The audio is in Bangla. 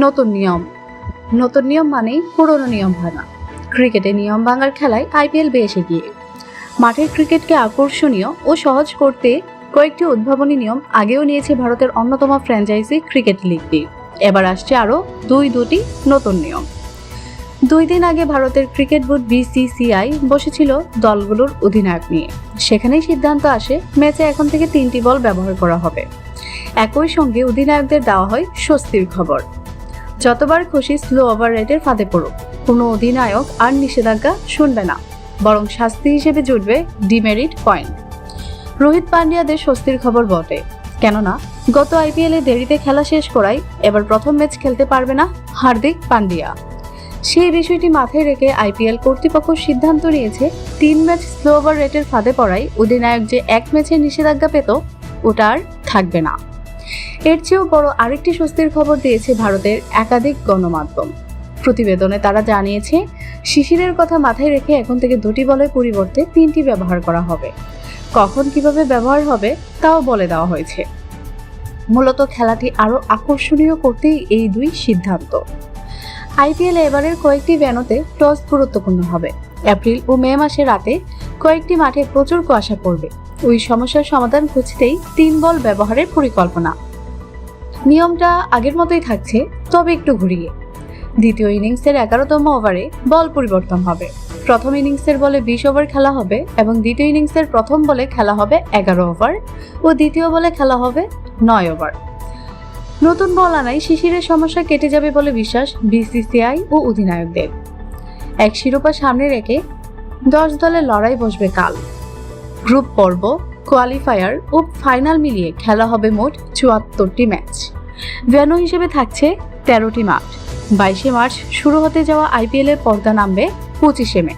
নতুন নিয়ম। নতুন নিয়ম মানেই পুরনো নিয়ম ভাঙা। ক্রিকেটে নিয়ম ভাঙার খেলায় আইপিএল বেশ এগিয়ে। মাঠের ক্রিকেটকে আকর্ষণীয় ও সহজ করতে কয়েকটি উদ্ভাবনী নিয়ম আগেও নিয়েছে ভারতের অন্যতম ফ্র্যাঞ্চাইজি ক্রিকেট লিগটি। এবার আসছে আরও দুটি নতুন নিয়ম। 2 দিন আগে ভারতের ক্রিকেট বোর্ড বিসিসিআই বসেছিল দলগুলোর অধিনায়ক নিয়ে। সেখানেই সিদ্ধান্ত আসে ম্যাচে এখন থেকে 3টি বল ব্যবহার করা হবে। একই সঙ্গে অধিনায়কদের দেওয়া হয় স্বস্তির খবর। যতবার খুশি স্লো ওভার রেটের ফাঁদে পড়ুক, কোনো অধিনায়ক আর নিষেধাজ্ঞা শুনবে না, বরং শাস্তি হিসেবে জুটবে ডিমেরিট পয়েন্ট। রোহিত পান্ডিয়াদের স্বস্তির খবর বটে, কেননা গত আইপিএলে দেরিতে খেলা শেষ করায় এবার প্রথম ম্যাচ খেলতে পারবে না হার্দিক পান্ডিয়া। সেই বিষয়টি মাথায় রেখে আইপিএল কর্তৃপক্ষ সিদ্ধান্ত নিয়েছে 3 ম্যাচ স্লো ওভার রেটের ফাঁদে পড়ায় অধিনায়ক যে 1 ম্যাচের নিষেধাজ্ঞা পেত ওটা আর থাকবে না। এর চেয়েও বড় আরেকটি স্বস্তির খবর দিয়েছে ভারতের একাধিক গণমাধ্যম। প্রতিবেদনে তারা জানিয়েছে শিশিরের কথা মাথায় রেখে এখন থেকে 2টি বলের পরিবর্তে 3টি ব্যবহার করা হবে। কখন কিভাবে ব্যবহার হবে তাও বলে দেওয়া হয়েছে। মূলত খেলাটি আরো আকর্ষণীয় করতেই এই 2 সিদ্ধান্ত। আইপিএল এবারের কয়েকটি ভেন্যুতে টস গুরুত্বপূর্ণ হবে। এপ্রিল ও মে মাসে রাতে কয়েকটি মাঠে প্রচুর কুয়াশা পড়বে। ওই সমস্যার সমাধান খুঁজতেই 3 বল ব্যবহারের পরিকল্পনা। নিয়মটা আগের মতোই থাকছে, তবে একটু ঘুরিয়ে। দ্বিতীয় ইনিংসের 11তম ওভারে বল পরিবর্তন হবে। প্রথম ইনিংসের বলে 20 ওভার খেলা হবে এবং দ্বিতীয় ইনিংসের প্রথম বলে খেলা হবে 11 ওভার ও দ্বিতীয় বলে খেলা হবে 9 ওভার। নতুন বল আনায় শিশিরের সমস্যা কেটে যাবে বলে বিশ্বাস বিসিসিআই ও অধিনায়কদের। এক শিরোপা সামনে রেখে 10 দলের লড়াই বসবে কাল। গ্রুপ পর্ব, কোয়ালিফায়ার ও ফাইনাল মিলিয়ে খেলা হবে মোট 74টি ম্যাচ। ভেন্যু হিসেবে থাকছে 13টি মাঠ। 22 মার্চ শুরু হতে যাওয়া আইপিএল এর পর্দা নামবে 25 মে।